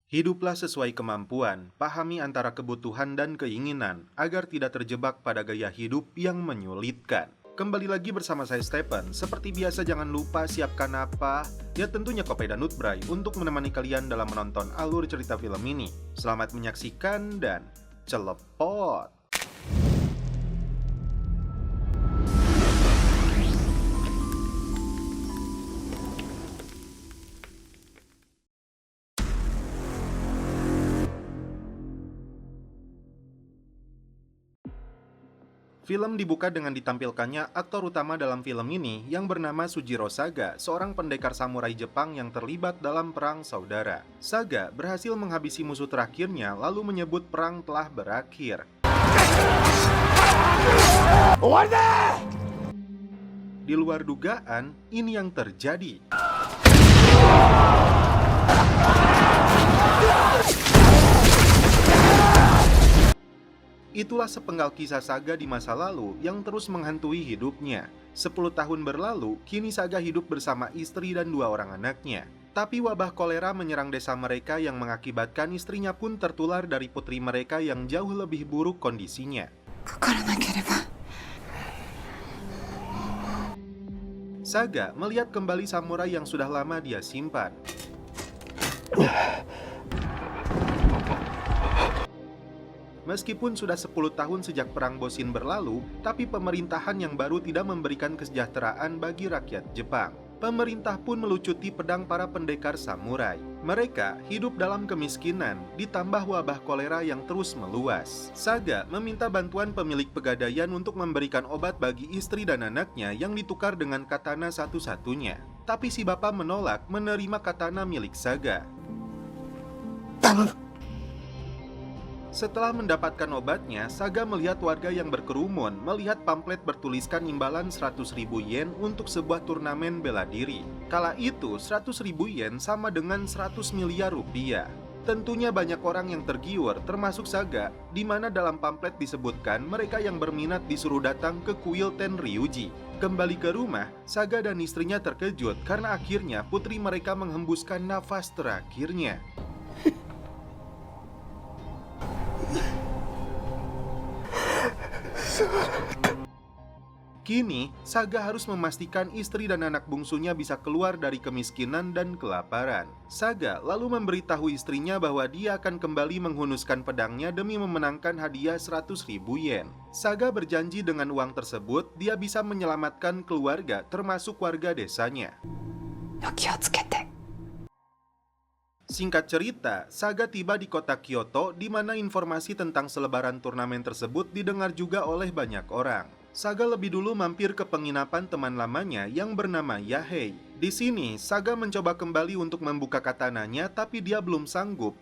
Hiduplah sesuai kemampuan, pahami antara kebutuhan dan keinginan, agar tidak terjebak pada gaya hidup yang menyulitkan. Kembali lagi bersama saya Stephen. Seperti biasa jangan lupa siapkan apa? Ya tentunya kopi dan nutbray untuk menemani kalian dalam menonton alur cerita film ini. Selamat menyaksikan dan celepot! Film dibuka dengan ditampilkannya aktor utama dalam film ini yang bernama Sujiro Saga, seorang pendekar samurai Jepang yang terlibat dalam perang saudara. Saga berhasil menghabisi musuh terakhirnya lalu menyebut perang telah berakhir. Di luar dugaan, ini yang terjadi. Itulah sepenggal kisah Saga di masa lalu yang terus menghantui hidupnya. 10 tahun berlalu, kini Saga hidup bersama istri dan 2 orang anaknya. Tapi wabah kolera menyerang desa mereka yang mengakibatkan istrinya pun tertular dari putri mereka yang jauh lebih buruk kondisinya. Saga melihat kembali samurai yang sudah lama dia simpan. Meskipun sudah 10 tahun sejak perang Boshin berlalu, tapi pemerintahan yang baru tidak memberikan kesejahteraan bagi rakyat Jepang. Pemerintah pun melucuti pedang para pendekar samurai. Mereka hidup dalam kemiskinan, ditambah wabah kolera yang terus meluas. Saga meminta bantuan pemilik pegadaian untuk memberikan obat bagi istri dan anaknya yang ditukar dengan katana satu-satunya. Tapi si bapak menolak menerima katana milik Saga. Setelah mendapatkan obatnya, Saga melihat warga yang berkerumun melihat pamflet bertuliskan imbalan 100.000 yen untuk sebuah turnamen bela diri. Kala itu, 100.000 yen sama dengan 100 miliar rupiah. Tentunya banyak orang yang tergiur, termasuk Saga, di mana dalam pamflet disebutkan mereka yang berminat disuruh datang ke kuil Tenryuji. Kembali ke rumah, Saga dan istrinya terkejut karena akhirnya putri mereka menghembuskan nafas terakhirnya. Kini, Saga harus memastikan istri dan anak bungsunya bisa keluar dari kemiskinan dan kelaparan. Saga lalu memberitahu istrinya bahwa dia akan kembali menghunuskan pedangnya demi memenangkan hadiah 100.000 yen. Saga berjanji dengan uang tersebut, dia bisa menyelamatkan keluarga termasuk warga desanya. Singkat cerita, Saga tiba di kota Kyoto di mana informasi tentang selebaran turnamen tersebut didengar juga oleh banyak orang. Saga lebih dulu mampir ke penginapan teman lamanya yang bernama Yahei. Di sini, Saga mencoba kembali untuk membuka katananya tapi dia belum sanggup.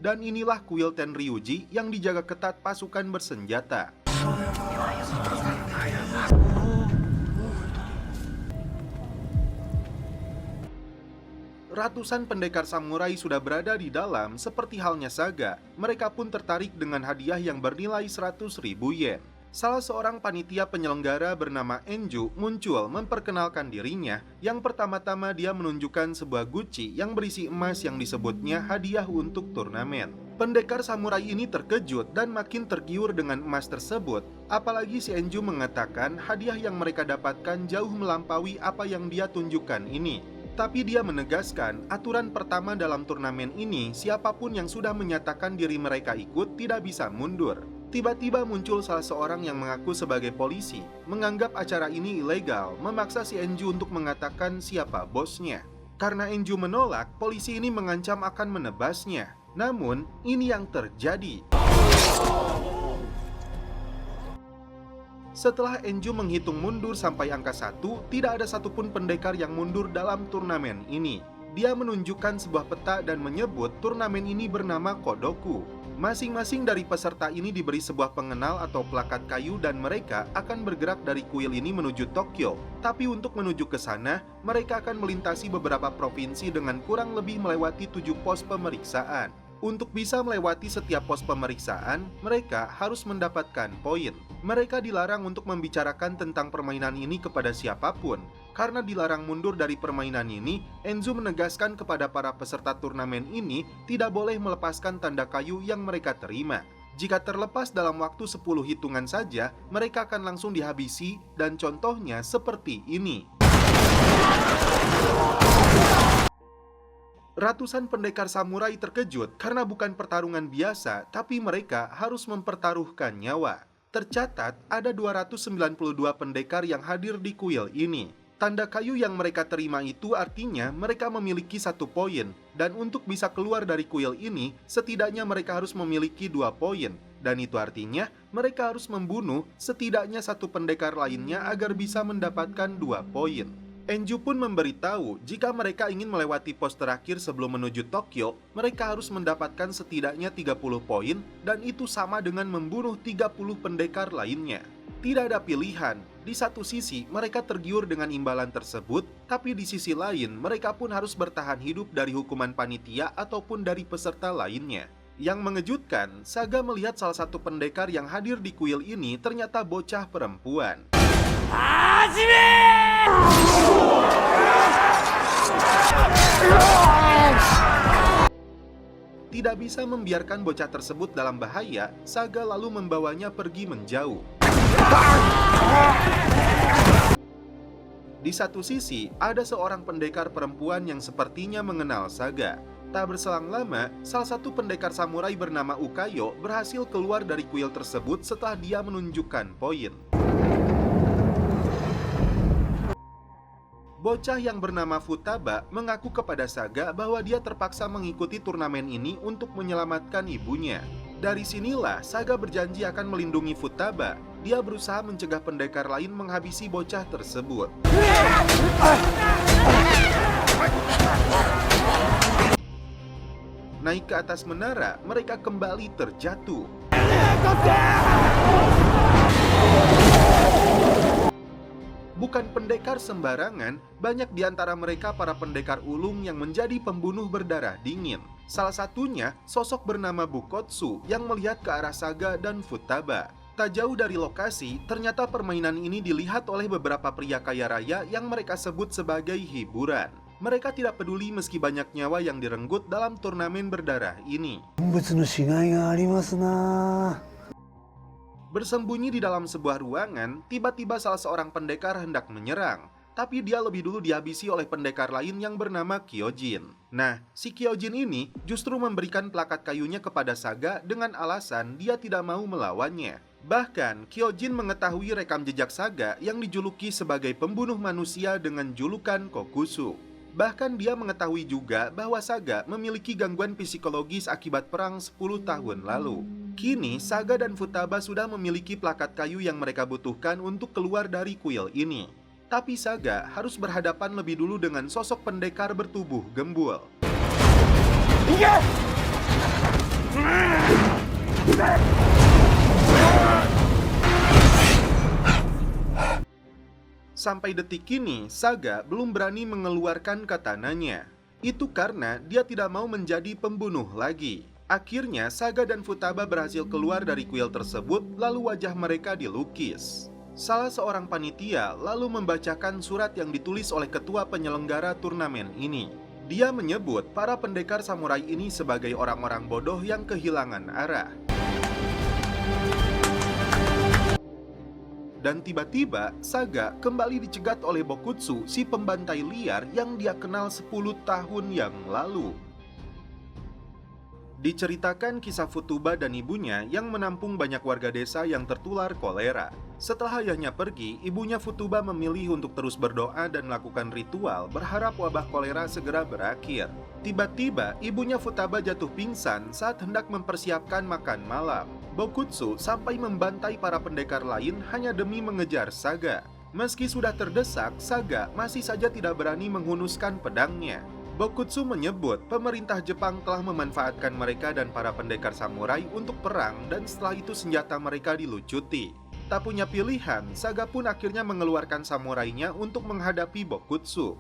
Dan inilah kuil Tenryuji yang dijaga ketat pasukan bersenjata. Ratusan pendekar samurai sudah berada di dalam, seperti halnya Saga. Mereka pun tertarik dengan hadiah yang bernilai 100.000 yen. Salah seorang panitia penyelenggara bernama Enju muncul memperkenalkan dirinya. Yang pertama-tama dia menunjukkan sebuah guci yang berisi emas yang disebutnya hadiah untuk turnamen. Pendekar samurai ini terkejut dan makin tergiur dengan emas tersebut. Apalagi si Enju mengatakan hadiah yang mereka dapatkan jauh melampaui apa yang dia tunjukkan ini. Tapi dia menegaskan, aturan pertama dalam turnamen ini, siapapun yang sudah menyatakan diri mereka ikut tidak bisa mundur. Tiba-tiba muncul salah seorang yang mengaku sebagai polisi, menganggap acara ini ilegal, memaksa si Enju untuk mengatakan siapa bosnya. Karena Enju menolak, polisi ini mengancam akan menebasnya. Namun, ini yang terjadi. Setelah Enju menghitung mundur sampai angka 1, tidak ada satupun pendekar yang mundur dalam turnamen ini. Dia menunjukkan sebuah peta dan menyebut turnamen ini bernama Kodoku. Masing-masing dari peserta ini diberi sebuah pengenal atau plakat kayu dan mereka akan bergerak dari kuil ini menuju Tokyo. Tapi untuk menuju ke sana, mereka akan melintasi beberapa provinsi dengan kurang lebih melewati 7 pos pemeriksaan. Untuk bisa melewati setiap pos pemeriksaan, mereka harus mendapatkan poin. Mereka dilarang untuk membicarakan tentang permainan ini kepada siapapun. Karena dilarang mundur dari permainan ini, Enzo menegaskan kepada para peserta turnamen ini tidak boleh melepaskan tanda kayu yang mereka terima. Jika terlepas dalam waktu 10 hitungan saja, mereka akan langsung dihabisi dan contohnya seperti ini. Ratusan pendekar samurai terkejut karena bukan pertarungan biasa, tapi mereka harus mempertaruhkan nyawa. Tercatat ada 292 pendekar yang hadir di kuil ini. Tanda kayu yang mereka terima itu artinya mereka memiliki 1 poin, dan untuk bisa keluar dari kuil ini, setidaknya mereka harus memiliki 2 poin. Dan itu artinya mereka harus membunuh setidaknya 1 pendekar lainnya agar bisa mendapatkan 2 poin. Enju pun memberitahu jika mereka ingin melewati pos terakhir sebelum menuju Tokyo, mereka harus mendapatkan setidaknya 30 poin dan itu sama dengan membunuh 30 pendekar lainnya. Tidak ada pilihan, di satu sisi mereka tergiur dengan imbalan tersebut, tapi di sisi lain mereka pun harus bertahan hidup dari hukuman panitia ataupun dari peserta lainnya. Yang mengejutkan, Saga melihat salah satu pendekar yang hadir di kuil ini ternyata bocah perempuan. Tidak bisa membiarkan bocah tersebut dalam bahaya, Saga lalu membawanya pergi menjauh. Di satu sisi, ada seorang pendekar perempuan yang sepertinya mengenal Saga. Tak berselang lama, salah satu pendekar samurai bernama Ukayo berhasil keluar dari kuil tersebut setelah dia menunjukkan poin. Bocah yang bernama Futaba mengaku kepada Saga bahwa dia terpaksa mengikuti turnamen ini untuk menyelamatkan ibunya. Dari sinilah Saga berjanji akan melindungi Futaba. Dia berusaha mencegah pendekar lain menghabisi bocah tersebut. Naik ke atas menara, mereka kembali terjatuh. Bukan pendekar sembarangan, banyak di antara mereka para pendekar ulung yang menjadi pembunuh berdarah dingin. Salah satunya, sosok bernama Bukotsu yang melihat ke arah Saga dan Futaba. Tak jauh dari lokasi, ternyata permainan ini dilihat oleh beberapa pria kaya raya yang mereka sebut sebagai hiburan. Mereka tidak peduli meski banyak nyawa yang direnggut dalam turnamen berdarah ini. Bersembunyi di dalam sebuah ruangan, tiba-tiba salah seorang pendekar hendak menyerang. Tapi dia lebih dulu dihabisi oleh pendekar lain yang bernama Kyojin. Nah, si Kyojin ini justru memberikan plakat kayunya kepada Saga dengan alasan dia tidak mau melawannya. Bahkan, Kyojin mengetahui rekam jejak Saga yang dijuluki sebagai pembunuh manusia dengan julukan Kokusu. Bahkan dia mengetahui juga bahwa Saga memiliki gangguan psikologis akibat perang 10 tahun lalu. Kini, Saga dan Futaba sudah memiliki plakat kayu yang mereka butuhkan untuk keluar dari kuil ini. Tapi Saga harus berhadapan lebih dulu dengan sosok pendekar bertubuh gembul. Sampai detik ini, Saga belum berani mengeluarkan katananya. Itu karena dia tidak mau menjadi pembunuh lagi. Akhirnya, Saga dan Futaba berhasil keluar dari kuil tersebut, lalu wajah mereka dilukis. Salah seorang panitia lalu membacakan surat yang ditulis oleh ketua penyelenggara turnamen ini. Dia menyebut para pendekar samurai ini sebagai orang-orang bodoh yang kehilangan arah. Dan tiba-tiba, Saga kembali dicegat oleh Bokutsu, si pembantai liar yang dia kenal 10 tahun yang lalu. Diceritakan kisah Futaba dan ibunya yang menampung banyak warga desa yang tertular kolera. Setelah ayahnya pergi, ibunya Futaba memilih untuk terus berdoa dan melakukan ritual berharap wabah kolera segera berakhir. Tiba-tiba, ibunya Futaba jatuh pingsan saat hendak mempersiapkan makan malam. Bokutsu sampai membantai para pendekar lain hanya demi mengejar Saga. Meski sudah terdesak, Saga masih saja tidak berani menghunuskan pedangnya. Bokutsu menyebut pemerintah Jepang telah memanfaatkan mereka dan para pendekar samurai untuk perang dan setelah itu senjata mereka dilucuti. Tak punya pilihan, Saga pun akhirnya mengeluarkan samurainya untuk menghadapi Bokutsu.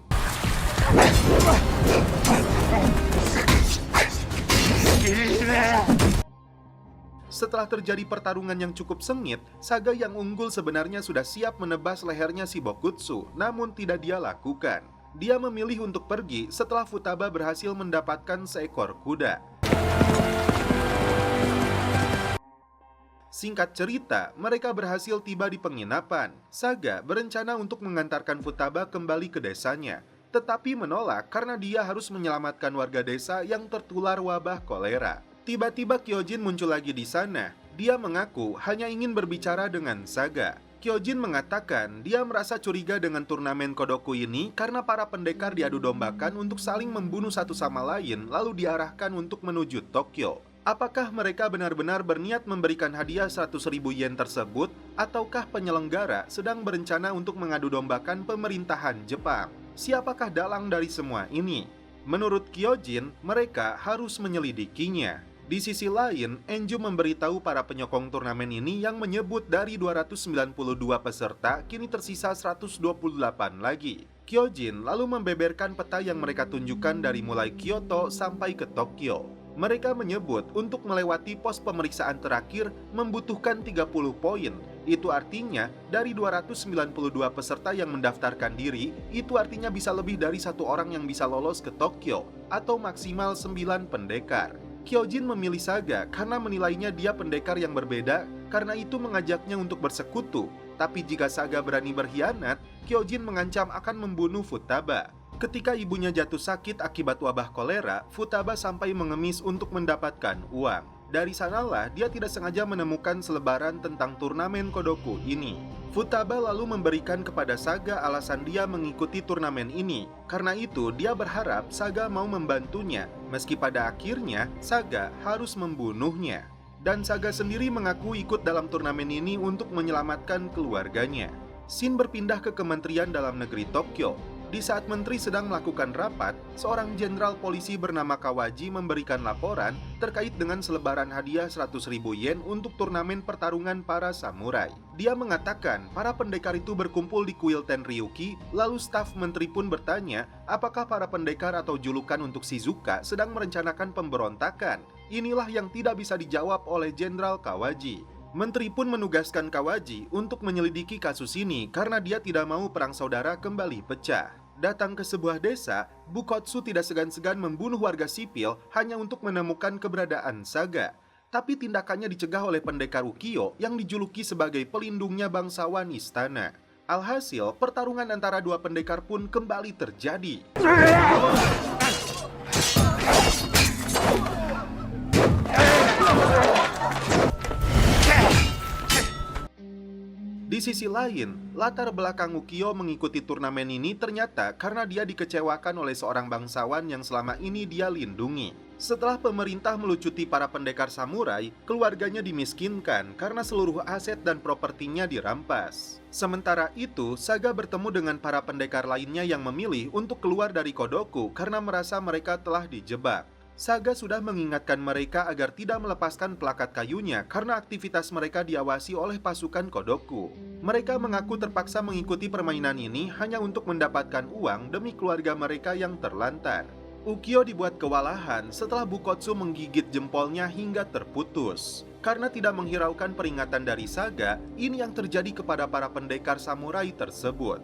Setelah terjadi pertarungan yang cukup sengit, Saga yang unggul sebenarnya sudah siap menebas lehernya si Bokutsu, namun tidak dia lakukan. Dia memilih untuk pergi setelah Futaba berhasil mendapatkan seekor kuda. Singkat cerita, mereka berhasil tiba di penginapan. Saga berencana untuk mengantarkan Futaba kembali ke desanya, tetapi menolak karena dia harus menyelamatkan warga desa yang tertular wabah kolera. Tiba-tiba Kyojin muncul lagi di sana. Dia mengaku hanya ingin berbicara dengan Saga. Kyojin mengatakan dia merasa curiga dengan turnamen Kodoku ini karena para pendekar diadu dombakan untuk saling membunuh satu sama lain lalu diarahkan untuk menuju Tokyo. Apakah mereka benar-benar berniat memberikan hadiah 100.000 yen tersebut ataukah penyelenggara sedang berencana untuk mengadu dombakan pemerintahan Jepang? Siapakah dalang dari semua ini? Menurut Kyojin, mereka harus menyelidikinya. Di sisi lain, Enju memberitahu para penyokong turnamen ini yang menyebut dari 292 peserta, kini tersisa 128 lagi. Kyojin lalu membeberkan peta yang mereka tunjukkan dari mulai Kyoto sampai ke Tokyo. Mereka menyebut untuk melewati pos pemeriksaan terakhir membutuhkan 30 poin. Itu artinya dari 292 peserta yang mendaftarkan diri, itu artinya bisa lebih dari satu orang yang bisa lolos ke Tokyo, atau maksimal 9 pendekar. Kyojin memilih Saga karena menilainya dia pendekar yang berbeda, karena itu mengajaknya untuk bersekutu. Tapi jika Saga berani berkhianat, Kyojin mengancam akan membunuh Futaba. Ketika ibunya jatuh sakit akibat wabah kolera, Futaba sampai mengemis untuk mendapatkan uang. Dari sanalah dia tidak sengaja menemukan selebaran tentang turnamen Kodoku ini. Futaba lalu memberikan kepada Saga alasan dia mengikuti turnamen ini. Karena itu dia berharap Saga mau membantunya, meski pada akhirnya Saga harus membunuhnya. Dan Saga sendiri mengaku ikut dalam turnamen ini untuk menyelamatkan keluarganya. Shin berpindah ke Kementerian Dalam Negeri Tokyo. Di saat menteri sedang melakukan rapat, seorang jenderal polisi bernama Kawaji memberikan laporan terkait dengan selebaran hadiah 100.000 yen untuk turnamen pertarungan para samurai. Dia mengatakan para pendekar itu berkumpul di kuil Tenryuki, lalu staf menteri pun bertanya apakah para pendekar atau julukan untuk Shizuka sedang merencanakan pemberontakan. Inilah yang tidak bisa dijawab oleh Jenderal Kawaji. Menteri pun menugaskan Kawaji untuk menyelidiki kasus ini karena dia tidak mau perang saudara kembali pecah. Datang ke sebuah desa, Bukotsu tidak segan-segan membunuh warga sipil hanya untuk menemukan keberadaan Saga. Tapi tindakannya dicegah oleh pendekar Ukiyo yang dijuluki sebagai pelindungnya bangsawan istana. Alhasil, pertarungan antara dua pendekar pun kembali terjadi. Di sisi lain, latar belakang Ukiyo mengikuti turnamen ini ternyata karena dia dikecewakan oleh seorang bangsawan yang selama ini dia lindungi. Setelah pemerintah melucuti para pendekar samurai, keluarganya dimiskinkan karena seluruh aset dan propertinya dirampas. Sementara itu, Saga bertemu dengan para pendekar lainnya yang memilih untuk keluar dari Kodoku karena merasa mereka telah dijebak. Saga sudah mengingatkan mereka agar tidak melepaskan pelakat kayunya karena aktivitas mereka diawasi oleh pasukan Kodoku. Mereka mengaku terpaksa mengikuti permainan ini hanya untuk mendapatkan uang demi keluarga mereka yang terlantar. Ukiyo dibuat kewalahan setelah Bukotsu menggigit jempolnya hingga terputus. Karena tidak menghiraukan peringatan dari Saga, ini yang terjadi kepada para pendekar samurai tersebut.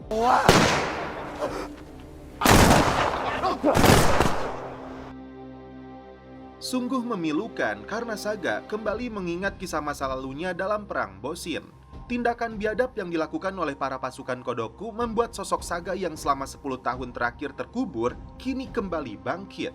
Sungguh memilukan karena Saga kembali mengingat kisah masa lalunya dalam perang Boshin. Tindakan biadab yang dilakukan oleh para pasukan Kodoku membuat sosok Saga yang selama 10 tahun terakhir terkubur kini kembali bangkit.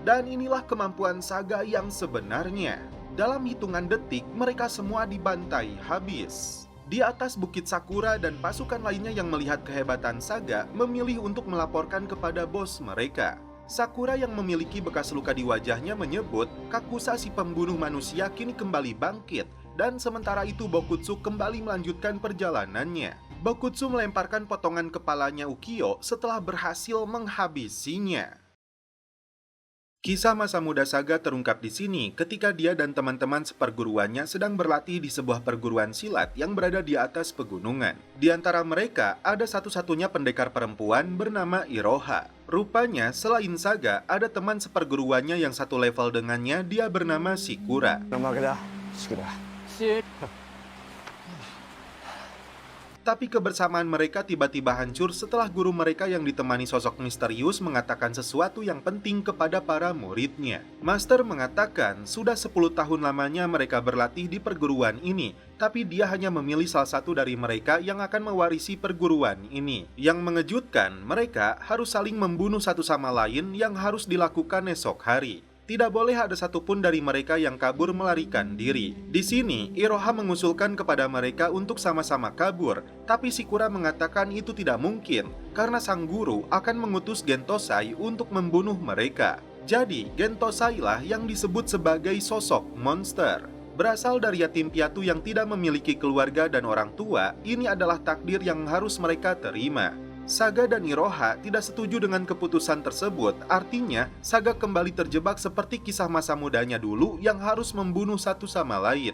Dan inilah kemampuan Saga yang sebenarnya. Dalam hitungan detik mereka semua dibantai habis. Di atas Bukit Sakura dan pasukan lainnya yang melihat kehebatan Saga memilih untuk melaporkan kepada bos mereka. Sakura yang memiliki bekas luka di wajahnya menyebut Kakusa si pembunuh manusia kini kembali bangkit dan sementara itu Bokutsu kembali melanjutkan perjalanannya. Bokutsu melemparkan potongan kepalanya Ukiyo setelah berhasil menghabisinya. Kisah masa muda Saga terungkap di sini ketika dia dan teman-teman seperguruannya sedang berlatih di sebuah perguruan silat yang berada di atas pegunungan. Di antara mereka, ada satu-satunya pendekar perempuan bernama Iroha. Rupanya, selain Saga, ada teman seperguruannya yang satu level dengannya, dia bernama Shikura. Tapi kebersamaan mereka tiba-tiba hancur setelah guru mereka yang ditemani sosok misterius mengatakan sesuatu yang penting kepada para muridnya. Master mengatakan sudah 10 tahun lamanya mereka berlatih di perguruan ini, tapi dia hanya memilih salah satu dari mereka yang akan mewarisi perguruan ini. Yang mengejutkan, mereka harus saling membunuh satu sama lain yang harus dilakukan esok hari. Tidak boleh ada satupun dari mereka yang kabur melarikan diri. Di sini, Iroha mengusulkan kepada mereka untuk sama-sama kabur, tapi Shikura mengatakan itu tidak mungkin, karena sang guru akan mengutus Gentosai untuk membunuh mereka. Jadi, Gentosai lah yang disebut sebagai sosok monster. Berasal dari yatim piatu yang tidak memiliki keluarga dan orang tua, ini adalah takdir yang harus mereka terima. Saga dan Iroha tidak setuju dengan keputusan tersebut, artinya Saga kembali terjebak seperti kisah masa mudanya dulu yang harus membunuh satu sama lain.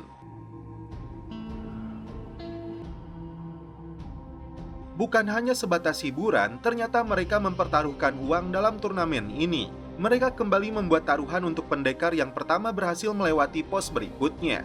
Bukan hanya sebatas hiburan, ternyata mereka mempertaruhkan uang dalam turnamen ini. Mereka kembali membuat taruhan untuk pendekar yang pertama berhasil melewati pos berikutnya.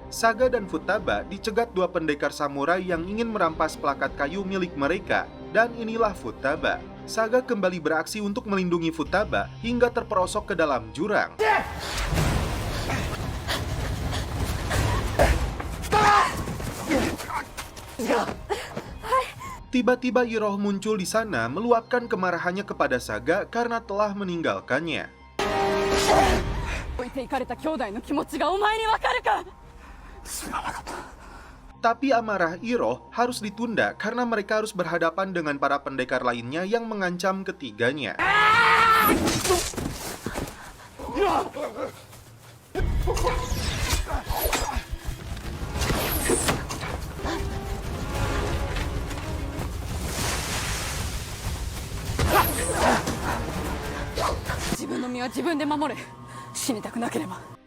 Saga dan Futaba dicegat dua pendekar samurai yang ingin merampas plakat kayu milik mereka, dan inilah Futaba. Saga kembali beraksi untuk melindungi Futaba hingga terperosok ke dalam jurang. Tiba-tiba Iroh muncul di sana meluapkan kemarahannya kepada Saga karena telah meninggalkannya. Tapi amarah Iroh harus ditunda karena mereka harus berhadapan dengan para pendekar lainnya yang mengancam ketiganya.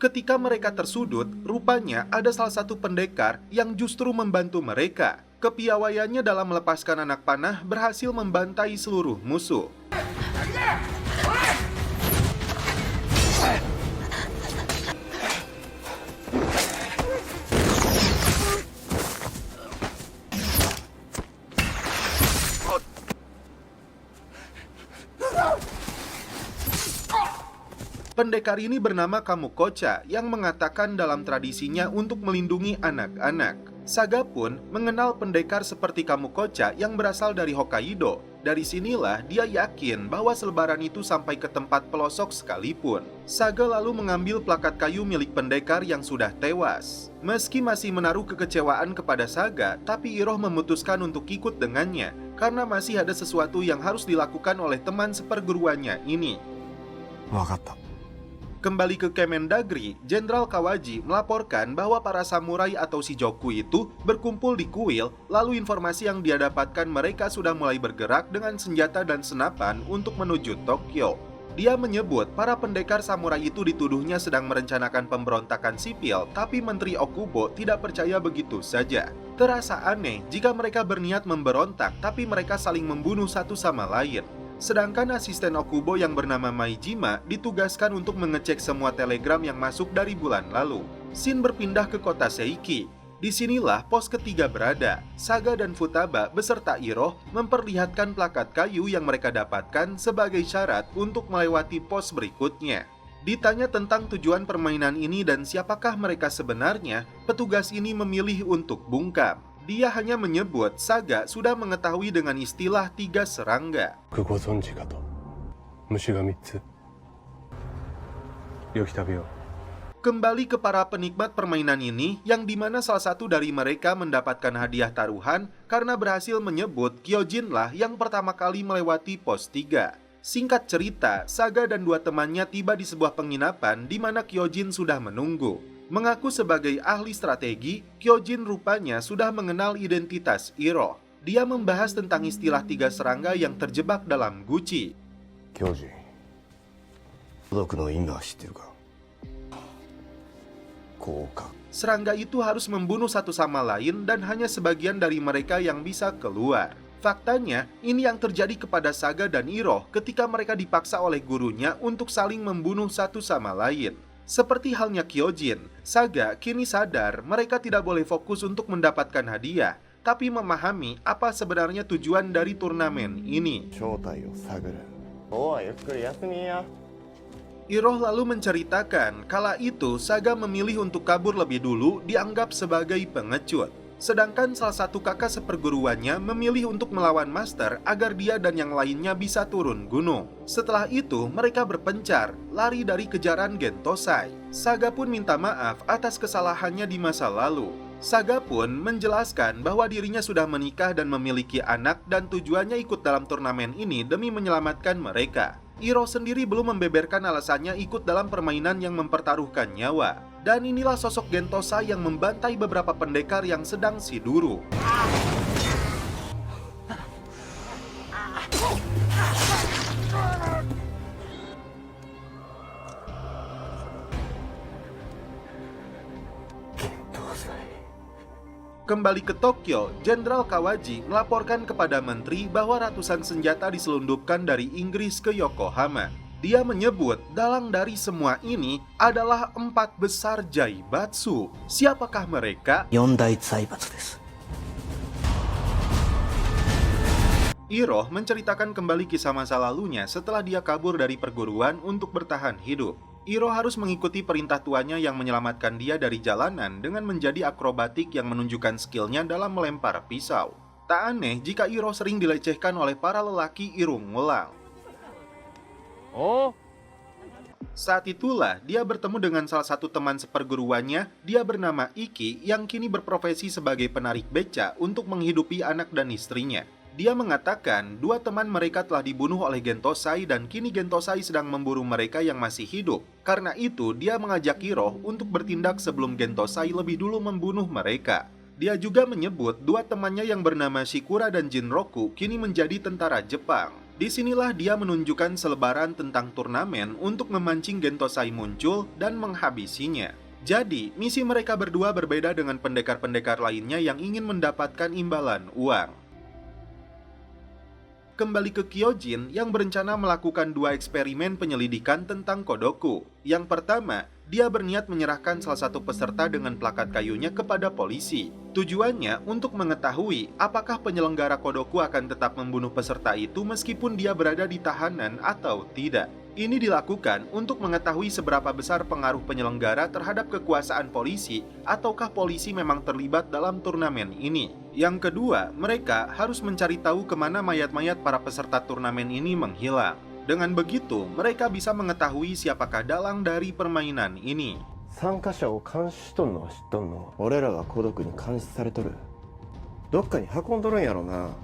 Ketika mereka tersudut, rupanya ada salah satu pendekar yang justru membantu mereka. Kepiawaiannya dalam melepaskan anak panah berhasil membantai seluruh musuh. Pendekar ini bernama Kamukocha yang mengatakan dalam tradisinya untuk melindungi anak-anak. Saga pun mengenal pendekar seperti Kamukocha yang berasal dari Hokkaido. Dari sinilah dia yakin bahwa selebaran itu sampai ke tempat pelosok sekalipun. Saga lalu mengambil plakat kayu milik pendekar yang sudah tewas. Meski masih menaruh kekecewaan kepada Saga, tapi Iroh memutuskan untuk ikut dengannya karena masih ada sesuatu yang harus dilakukan oleh teman seperguruannya ini. Wakatta. Kembali ke Kemendagri, Jenderal Kawaji melaporkan bahwa para samurai atau Shijoku itu berkumpul di kuil, lalu informasi yang dia dapatkan mereka sudah mulai bergerak dengan senjata dan senapan untuk menuju Tokyo. Dia menyebut para pendekar samurai itu dituduhnya sedang merencanakan pemberontakan sipil, tapi Menteri Okubo tidak percaya begitu saja. Terasa aneh jika mereka berniat memberontak, tapi mereka saling membunuh satu sama lain. Sedangkan asisten Okubo yang bernama Maijima ditugaskan untuk mengecek semua telegram yang masuk dari bulan lalu. Shin berpindah ke kota Seiki. Disinilah pos ketiga berada. Saga dan Futaba beserta Iroh memperlihatkan plakat kayu yang mereka dapatkan sebagai syarat untuk melewati pos berikutnya. Ditanya tentang tujuan permainan ini dan siapakah mereka sebenarnya, petugas ini memilih untuk bungkam. Dia hanya menyebut Saga sudah mengetahui dengan istilah tiga serangga. Kembali ke para penikmat permainan ini, yang dimana salah satu dari mereka mendapatkan hadiah taruhan karena berhasil menyebut Kyojin lah yang pertama kali melewati pos 3. Singkat cerita, Saga dan dua temannya tiba di sebuah penginapan di mana Kyojin sudah menunggu. Mengaku sebagai ahli strategi, Kyojin rupanya sudah mengenal identitas Iroh. Dia membahas tentang istilah tiga serangga yang terjebak dalam guci. 教授、孤独の因果は知ってるか？降格。 Serangga itu harus membunuh satu sama lain dan hanya sebagian dari mereka yang bisa keluar. Faktanya, ini yang terjadi kepada Saga dan Iroh ketika mereka dipaksa oleh gurunya untuk saling membunuh satu sama lain. Seperti halnya Kyojin, Saga kini sadar mereka tidak boleh fokus untuk mendapatkan hadiah, tapi memahami apa sebenarnya tujuan dari turnamen ini. 正体を探る。おい、ゆっくり休みや。 Iroh lalu menceritakan kala itu Saga memilih untuk kabur lebih dulu dianggap sebagai pengecut. Sedangkan salah satu kakak seperguruannya memilih untuk melawan Master agar dia dan yang lainnya bisa turun gunung. Setelah itu mereka berpencar, lari dari kejaran Gentosai. Saga pun minta maaf atas kesalahannya di masa lalu. Saga pun menjelaskan bahwa dirinya sudah menikah dan memiliki anak dan tujuannya ikut dalam turnamen ini demi menyelamatkan mereka. Iroh sendiri belum membeberkan alasannya ikut dalam permainan yang mempertaruhkan nyawa. Dan inilah sosok Gentosai yang membantai beberapa pendekar yang sedang siduru. Kembali ke Tokyo, Jenderal Kawaji melaporkan kepada menteri bahwa ratusan senjata diselundupkan dari Inggris ke Yokohama. Dia menyebut dalang dari semua ini adalah 4 besar Zaibatsu. Siapakah mereka? 四大財閥です。 Iroh menceritakan kembali kisah masa lalunya setelah dia kabur dari perguruan untuk bertahan hidup. Iroh harus mengikuti perintah tuannya yang menyelamatkan dia dari jalanan dengan menjadi akrobatik yang menunjukkan skillnya dalam melempar pisau. Tak aneh jika Iroh sering dilecehkan oleh para lelaki irung ngulang. Oh, Saat itulah dia bertemu dengan salah satu teman seperguruannya, dia bernama Iki yang kini berprofesi sebagai penarik beca untuk menghidupi anak dan istrinya. Dia mengatakan 2 teman mereka telah dibunuh oleh Gentosai dan kini Gentosai sedang memburu mereka yang masih hidup. Karena itu, dia mengajak Iroh untuk bertindak sebelum Gentosai lebih dulu membunuh mereka. Dia juga menyebut 2 temannya yang bernama Shikura dan Jinroku kini menjadi tentara Jepang. Disinilah dia menunjukkan selebaran tentang turnamen untuk memancing Gentosai muncul dan menghabisinya. Jadi, misi mereka berdua berbeda dengan pendekar-pendekar lainnya yang ingin mendapatkan imbalan uang. Kembali ke Kyojin yang berencana melakukan 2 eksperimen penyelidikan tentang Kodoku. Yang pertama, dia berniat menyerahkan salah satu peserta dengan plakat kayunya kepada polisi. Tujuannya untuk mengetahui apakah penyelenggara Kodoku akan tetap membunuh peserta itu meskipun dia berada di tahanan atau tidak. Ini dilakukan untuk mengetahui seberapa besar pengaruh penyelenggara terhadap kekuasaan polisi ataukah polisi memang terlibat dalam turnamen ini. Yang kedua, mereka harus mencari tahu kemana mayat-mayat para peserta turnamen ini menghilang. Dengan begitu, mereka bisa mengetahui siapakah dalang dari permainan ini. 参加者を監視しとんのは知っとんの？俺らが孤独に監視されとる。どっかに運んどるんやろな。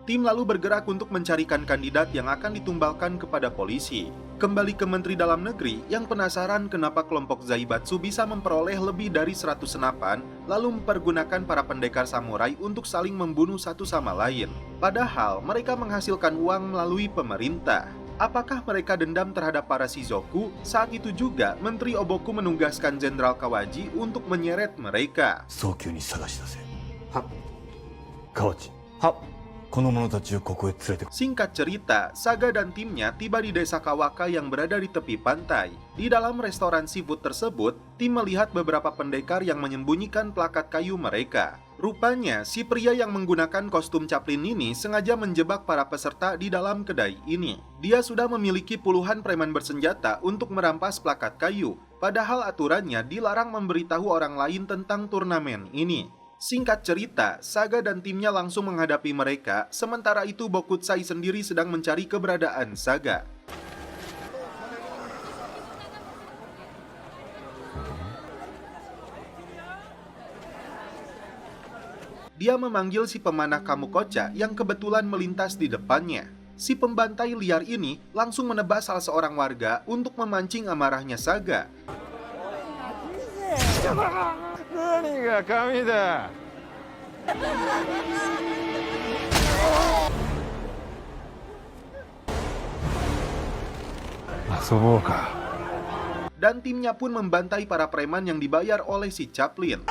Tim lalu bergerak untuk mencarikan kandidat yang akan ditumbalkan kepada polisi. Kembali ke Menteri Dalam Negeri yang penasaran kenapa kelompok Zaibatsu bisa memperoleh lebih dari 100 senapan, lalu mempergunakan para pendekar samurai untuk saling membunuh satu sama lain. Padahal mereka menghasilkan uang melalui pemerintah. Apakah mereka dendam terhadap para Shizoku? Saat itu juga Menteri Oboku menugaskan Jenderal Kawaji untuk menyeret mereka. 早急に探し出せ。は、河内。はっ。この者たちをここへ連れてこい。 Singkat cerita, Saga dan timnya tiba di desa Kawaka yang berada di tepi pantai. Di dalam restoran seafood tersebut, tim melihat beberapa pendekar yang menyembunyikan plakat kayu mereka. Rupanya, si pria yang menggunakan kostum Chaplin ini sengaja menjebak para peserta di dalam kedai ini. Dia sudah memiliki puluhan preman bersenjata untuk merampas plakat kayu, padahal aturannya dilarang memberitahu orang lain tentang turnamen ini. Singkat cerita, Saga dan timnya langsung menghadapi mereka, sementara itu Bokutsai sendiri sedang mencari keberadaan Saga. Dia memanggil si pemanah Kamukocha yang kebetulan melintas di depannya. Si pembantai liar ini langsung menebas salah seorang warga untuk memancing amarahnya Saga. 何が神だ。遊ぼうか。Dan timnya pun membantai para preman yang dibayar oleh si Chaplin.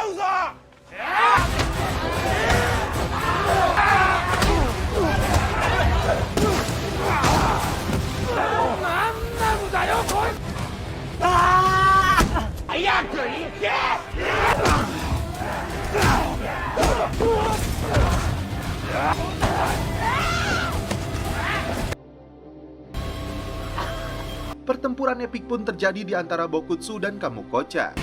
Pertempuran epik pun terjadi di antara Bokutsu dan Kamukocha.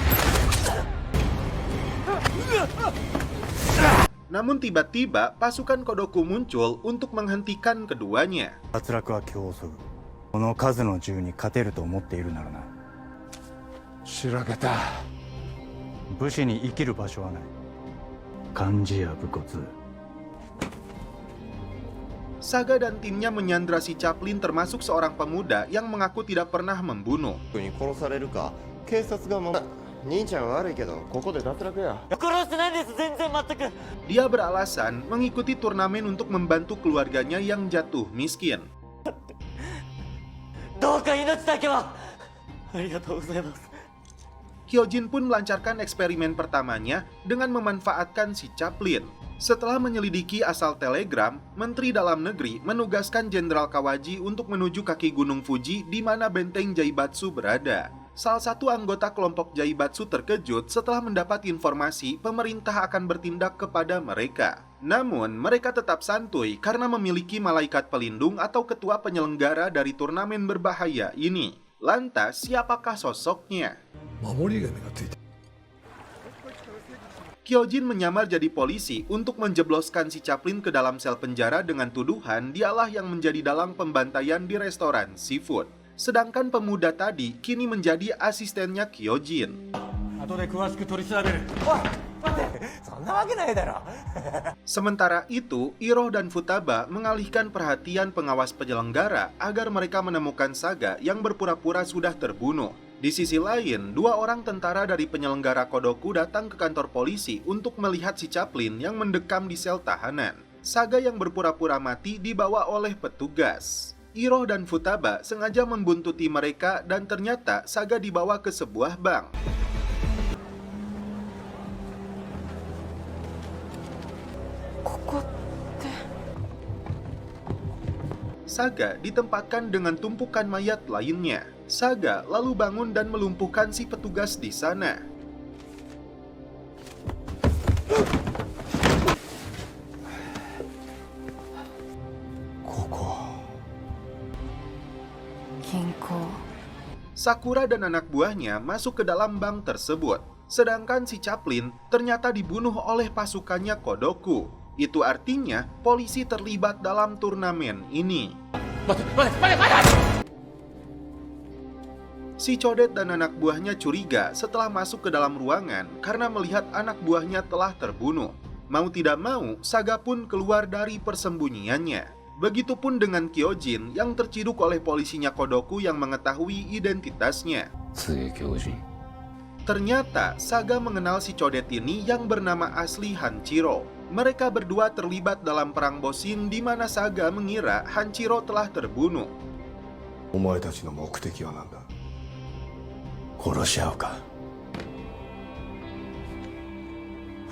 Namun tiba-tiba pasukan Kodoku muncul untuk menghentikan keduanya. 脱落は今日襲う。この数の銃に勝てると思っているならな。しらけた。武士に生きる場所はない。漢字や武骨。Saga dan timnya menyandra si Chaplin termasuk seorang pemuda yang mengaku tidak pernah membunuh. に殺されるか警察が兄ちゃんは悪いけどここで脱落や。 Dia beralasan mengikuti turnamen untuk membantu keluarganya yang jatuh miskin. Hyojin pun melancarkan eksperimen pertamanya dengan memanfaatkan si Chaplin. Setelah menyelidiki asal telegram, Menteri Dalam Negeri menugaskan Jenderal Kawaji untuk menuju kaki Gunung Fuji di mana benteng Jaibatsu berada. Salah satu anggota kelompok Jaibatsu terkejut setelah mendapat informasi pemerintah akan bertindak kepada mereka. Namun, mereka tetap santuy karena memiliki malaikat pelindung atau ketua penyelenggara dari turnamen berbahaya ini. Lantas, siapakah sosoknya? Hyojin menyamar jadi polisi untuk menjebloskan si Chaplin ke dalam sel penjara dengan tuduhan dialah yang menjadi dalang pembantaian di restoran seafood. Sedangkan pemuda tadi kini menjadi asistennya Hyojin. Sementara itu, Iroh dan Futaba mengalihkan perhatian pengawas penyelenggara agar mereka menemukan Saga yang berpura-pura sudah terbunuh. Di sisi lain, dua orang tentara dari penyelenggara Kodoku datang ke kantor polisi untuk melihat si Chaplin yang mendekam di sel tahanan. Saga yang berpura-pura mati dibawa oleh petugas. Iroh dan Futaba sengaja membuntuti mereka dan ternyata Saga dibawa ke sebuah bank. Saga ditempatkan dengan tumpukan mayat lainnya. Saga lalu bangun dan melumpuhkan si petugas di sana. Sakura dan anak buahnya masuk ke dalam bank tersebut. Sedangkan si Chaplin ternyata dibunuh oleh pasukannya Kodoku. Itu artinya polisi terlibat dalam turnamen ini. Si Codet dan anak buahnya curiga setelah masuk ke dalam ruangan karena melihat anak buahnya telah terbunuh. Mau tidak mau, Saga pun keluar dari persembunyiannya. Begitupun dengan Kyojin yang terciduk oleh polisinya Kodoku yang mengetahui identitasnya. Ternyata Saga mengenal si Codet ini yang bernama asli Hanchiro. Mereka berdua terlibat dalam perang Bosin di mana Saga mengira Hanchiro telah terbunuh.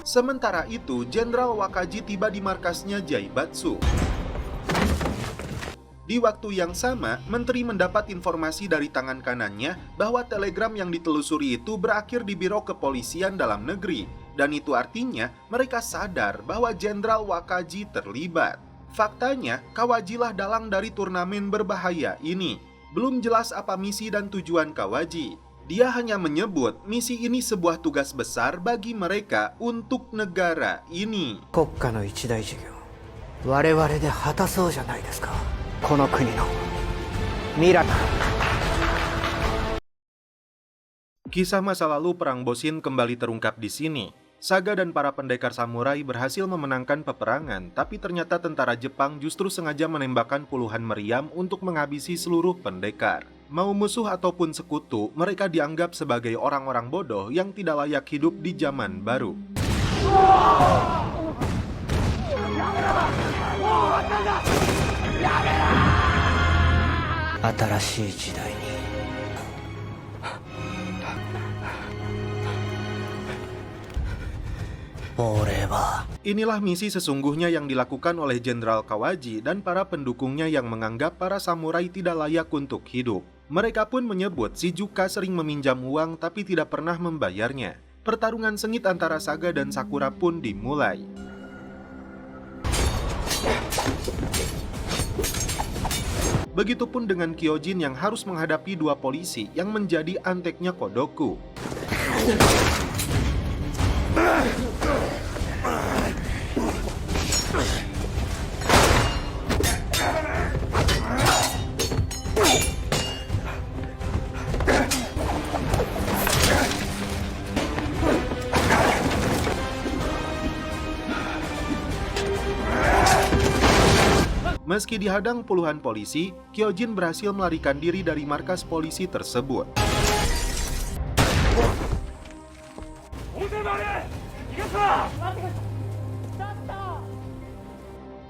Sementara itu, Jenderal Wakaji tiba di markasnya Jaibatsu. Di waktu yang sama, Menteri mendapat informasi dari tangan kanannya bahwa telegram yang ditelusuri itu berakhir di Biro Kepolisian Dalam Negeri. Dan itu artinya mereka sadar bahwa Jenderal Wakaji terlibat. Faktanya, Kawajilah dalang dari turnamen berbahaya ini. Belum jelas apa misi dan tujuan Kawaji. Dia hanya menyebut misi ini sebuah tugas besar bagi mereka untuk negara ini. Kisah masa lalu Perang Bosin kembali terungkap di sini. Saga dan para pendekar samurai berhasil memenangkan peperangan, tapi ternyata tentara Jepang justru sengaja menembakkan puluhan meriam untuk menghabisi seluruh pendekar. Mau musuh ataupun sekutu, mereka dianggap sebagai orang-orang bodoh yang tidak layak hidup di zaman baru. Inilah misi sesungguhnya yang dilakukan oleh Jenderal Kawaji dan para pendukungnya yang menganggap para samurai tidak layak untuk hidup. Mereka pun menyebut Shizuka sering meminjam uang tapi tidak pernah membayarnya. Pertarungan sengit antara Saga dan Sakura pun dimulai. Begitupun dengan Kyojin yang harus menghadapi dua polisi yang menjadi anteknya Kodoku. Meski dihadang puluhan polisi, Kyojin berhasil melarikan diri dari markas polisi tersebut.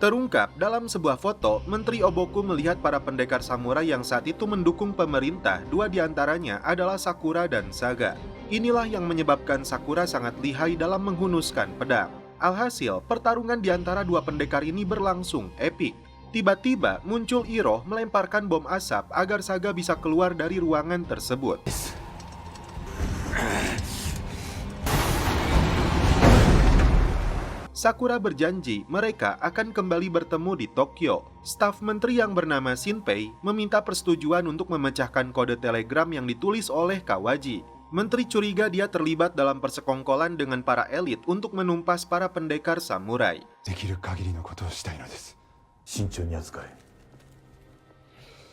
Terungkap dalam sebuah foto, Menteri Oboku melihat para pendekar samurai yang saat itu mendukung pemerintah. Dua diantaranya adalah Sakura dan Saga. Inilah yang menyebabkan Sakura sangat lihai dalam menghunuskan pedang. Alhasil, pertarungan di antara dua pendekar ini berlangsung epik. Tiba-tiba muncul Iroh melemparkan bom asap agar Saga bisa keluar dari ruangan tersebut. Sakura berjanji mereka akan kembali bertemu di Tokyo. Staf menteri yang bernama Shinpei meminta persetujuan untuk memecahkan kode telegram yang ditulis oleh Kawaji. Menteri curiga dia terlibat dalam persekongkolan dengan para elit untuk menumpas para pendekar samurai.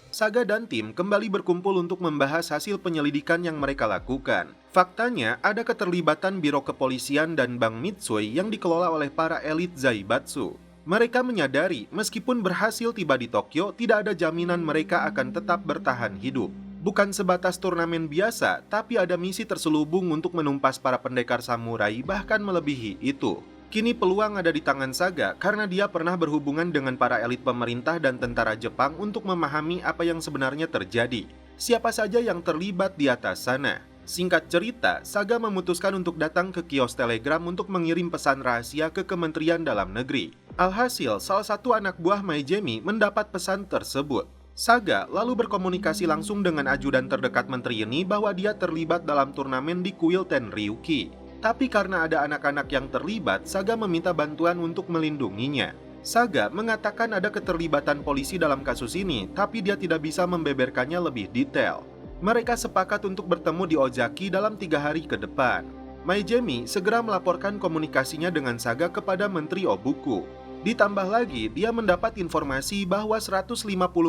Saga dan tim kembali berkumpul untuk membahas hasil penyelidikan yang mereka lakukan. Faktanya, ada keterlibatan biro kepolisian dan Bank Mitsui yang dikelola oleh para elit Zaibatsu. Mereka menyadari, meskipun berhasil tiba di Tokyo, tidak ada jaminan mereka akan tetap bertahan hidup. Bukan sebatas turnamen biasa, tapi ada misi terselubung untuk menumpas para pendekar samurai, bahkan melebihi itu. Kini peluang ada di tangan Saga karena dia pernah berhubungan dengan para elit pemerintah dan tentara Jepang untuk memahami apa yang sebenarnya terjadi. Siapa saja yang terlibat di atas sana. Singkat cerita, Saga memutuskan untuk datang ke kios telegram untuk mengirim pesan rahasia ke Kementerian Dalam Negeri. Alhasil, salah satu anak buah Maejimi mendapat pesan tersebut. Saga lalu berkomunikasi langsung dengan ajudan terdekat menteri ini bahwa dia terlibat dalam turnamen di kuil Tenryuki. Tapi karena ada anak-anak yang terlibat, Saga meminta bantuan untuk melindunginya. Saga mengatakan ada keterlibatan polisi dalam kasus ini, tapi dia tidak bisa membeberkannya lebih detail. Mereka sepakat untuk bertemu di Ozaki dalam 3 hari ke depan. Maejimi segera melaporkan komunikasinya dengan Saga kepada Menteri Obuku. Ditambah lagi, dia mendapat informasi bahwa 150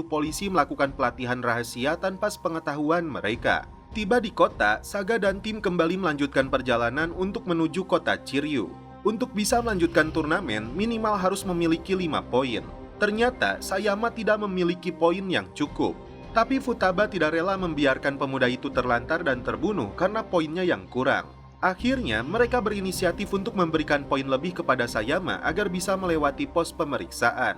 polisi melakukan pelatihan rahasia tanpa sepengetahuan mereka. Tiba di kota, Saga dan tim kembali melanjutkan perjalanan untuk menuju kota Chiryu. Untuk bisa melanjutkan turnamen, minimal harus memiliki 5 poin. Ternyata, Sayama tidak memiliki poin yang cukup. Tapi Futaba tidak rela membiarkan pemuda itu terlantar dan terbunuh karena poinnya yang kurang. Akhirnya, mereka berinisiatif untuk memberikan poin lebih kepada Sayama agar bisa melewati pos pemeriksaan.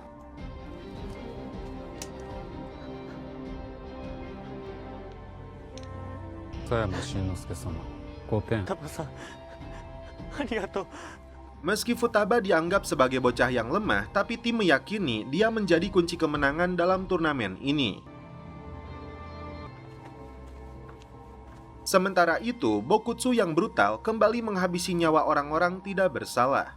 Meski Futaba dianggap sebagai bocah yang lemah, tapi tim meyakini dia menjadi kunci kemenangan dalam turnamen ini. Sementara itu, Bokutsu yang brutal kembali menghabisi nyawa orang-orang tidak bersalah.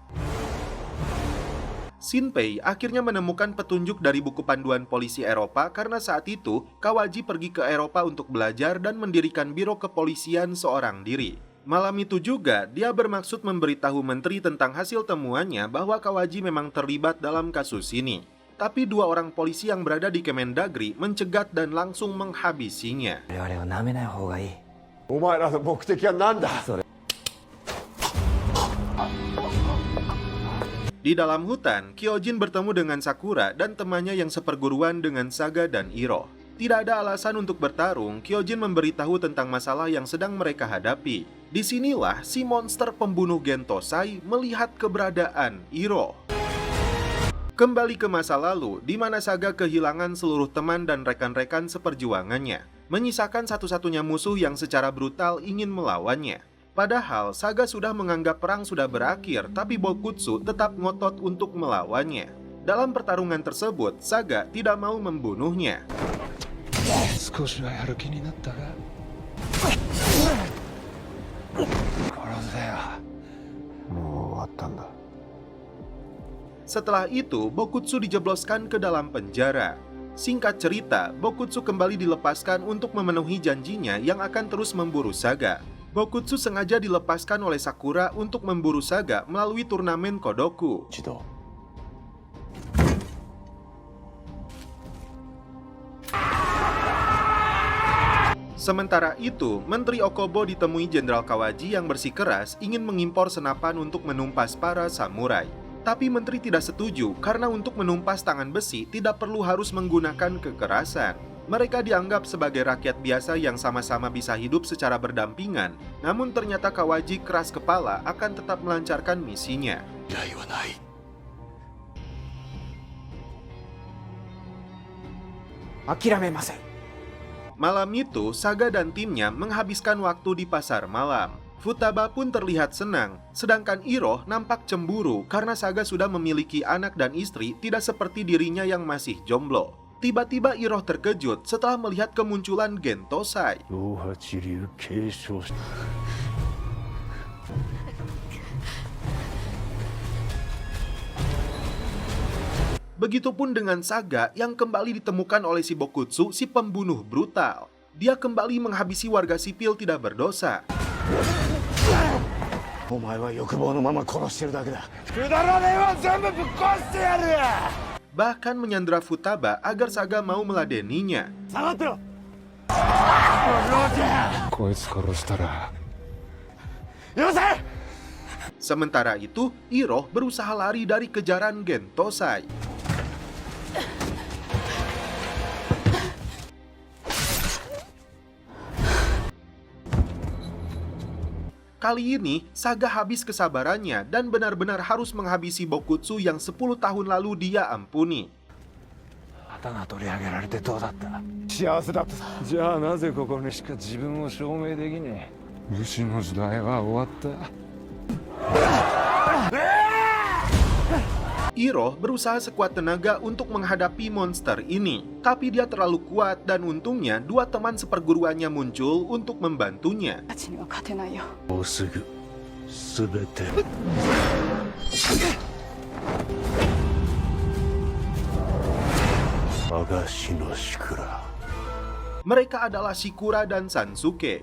Shinpei akhirnya menemukan petunjuk dari buku panduan polisi Eropa karena saat itu Kawaji pergi ke Eropa untuk belajar dan mendirikan biro kepolisian seorang diri. Malam itu juga, dia bermaksud memberitahu menteri tentang hasil temuannya bahwa Kawaji memang terlibat dalam kasus ini. Tapi 2 orang polisi yang berada di Kemendagri mencegat dan langsung menghabisinya. Di dalam hutan, Kyojin bertemu dengan Sakura dan temannya yang seperguruan dengan Saga dan Iroh. Tidak ada alasan untuk bertarung, Kyojin memberitahu tentang masalah yang sedang mereka hadapi. Disinilah si monster pembunuh Gentosai melihat keberadaan Iroh. Kembali ke masa lalu, di mana Saga kehilangan seluruh teman dan rekan-rekan seperjuangannya, menyisakan satu-satunya musuh yang secara brutal ingin melawannya. Padahal Saga sudah menganggap perang sudah berakhir, tapi Bokutsu tetap ngotot untuk melawannya. Dalam pertarungan tersebut, Saga tidak mau membunuhnya. 少しはやる気になったが殺せよもう終わったんだ Setelah itu, Bokutsu dijebloskan ke dalam penjara. Singkat cerita, Bokutsu kembali dilepaskan untuk memenuhi janjinya yang akan terus memburu Saga. Bokutsu sengaja dilepaskan oleh Sakura untuk memburu Saga melalui turnamen Kodoku. Sementara itu, Menteri Okobo ditemui Jenderal Kawaji yang bersikeras ingin mengimpor senapan untuk menumpas para samurai. Tapi Menteri tidak setuju karena untuk menumpas tangan besi tidak perlu harus menggunakan kekerasan. Mereka dianggap sebagai rakyat biasa yang sama-sama bisa hidup secara berdampingan. Namun ternyata Kawaji keras kepala akan tetap melancarkan misinya. Malam itu, Saga dan timnya menghabiskan waktu di pasar malam. Futaba pun terlihat senang, sedangkan Iroh nampak cemburu karena Saga sudah memiliki anak dan istri tidak seperti dirinya yang masih jomblo. Tiba-tiba Iroh terkejut setelah melihat kemunculan Gentosai. Begitupun dengan Saga yang kembali ditemukan oleh si Bokutsu, si pembunuh brutal. Dia kembali menghabisi warga sipil tidak berdosa. Bahkan menyandera Futaba agar Saga mau meladeninya. Sementara itu, Iroh berusaha lari dari kejaran Gentosai. Kali ini, Saga habis kesabarannya dan benar-benar harus menghabisi Bokutsu yang 10 tahun lalu dia ampuni. 刀取り上げられてどうだった？幸せだったさ。じゃあなぜここにしか自分を証明できねえ？武士の時代は終わった。Iroh berusaha sekuat tenaga untuk menghadapi monster ini, tapi dia terlalu kuat dan untungnya dua teman seperguruannya muncul untuk membantunya. Mereka adalah Shikura dan Sansuke.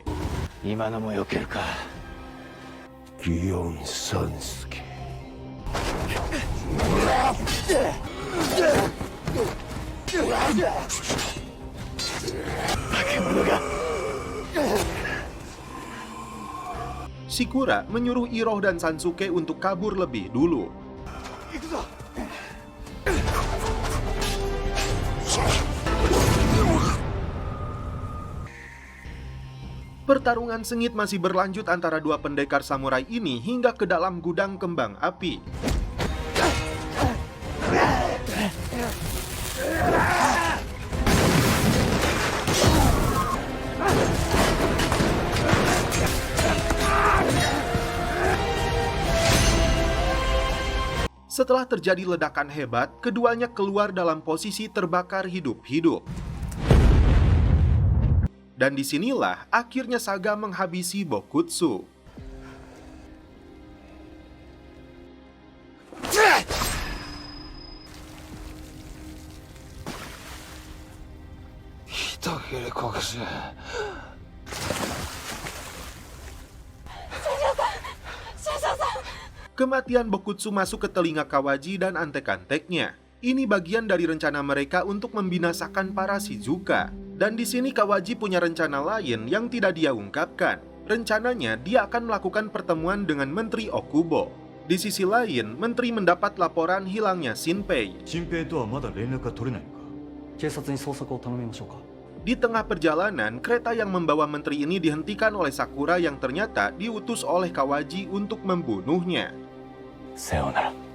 Shikura menyuruh Iroh dan Sansuke untuk kabur lebih dulu. Pertarungan sengit masih berlanjut antara dua pendekar samurai ini hingga ke dalam gudang kembang api. Setelah terjadi ledakan hebat, keduanya keluar dalam posisi terbakar hidup-hidup. Dan disinilah akhirnya Saga menghabisi Bokutsu. Kematian Bokutsu masuk ke telinga Kawaji dan antek-anteknya. Ini bagian dari rencana mereka untuk membinasakan para Shizuka. Dan di sini Kawaji punya rencana lain yang tidak dia ungkapkan. Rencananya dia akan melakukan pertemuan dengan Menteri Okubo. Di sisi lain, menteri mendapat laporan hilangnya Shinpei. 新平とはまだ連絡が取れないのか。警察に捜索を頼みましょうか。 Di tengah perjalanan, kereta yang membawa menteri ini dihentikan oleh Sakura yang ternyata diutus oleh Kawaji untuk membunuhnya. さようなら。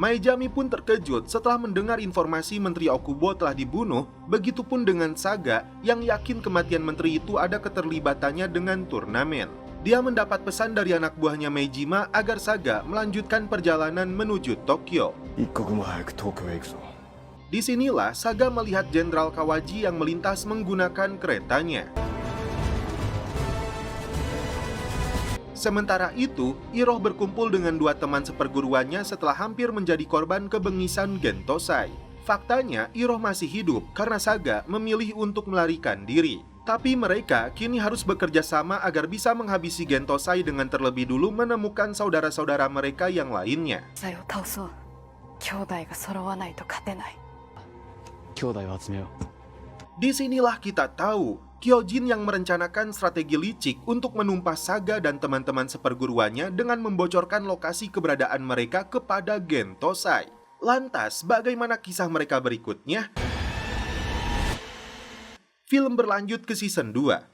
Maejami pun terkejut setelah mendengar informasi Menteri Okubo telah dibunuh, begitupun dengan Saga yang yakin kematian menteri itu ada keterlibatannya dengan turnamen. Dia mendapat pesan dari anak buahnya Meijima agar Saga melanjutkan perjalanan menuju Tokyo. 一刻も早く東京へ行くぞ。 Disinilah Saga melihat Jenderal Kawaji yang melintas menggunakan keretanya. Sementara itu, Iroh berkumpul dengan dua teman seperguruannya setelah hampir menjadi korban kebengisan Gentosai. Faktanya, Iroh masih hidup karena Saga memilih untuk melarikan diri. Tapi mereka kini harus bekerja sama agar bisa menghabisi Gentosai dengan terlebih dulu menemukan saudara-saudara mereka yang lainnya. さよ倒そう。兄弟が揃わないと勝てない。兄弟を集めよう。 Disinilah kita tahu Kyojin yang merencanakan strategi licik untuk menumpas Saga dan teman-teman seperguruannya dengan membocorkan lokasi keberadaan mereka kepada Gentosai. Lantas, bagaimana kisah mereka berikutnya? Film berlanjut ke season 2.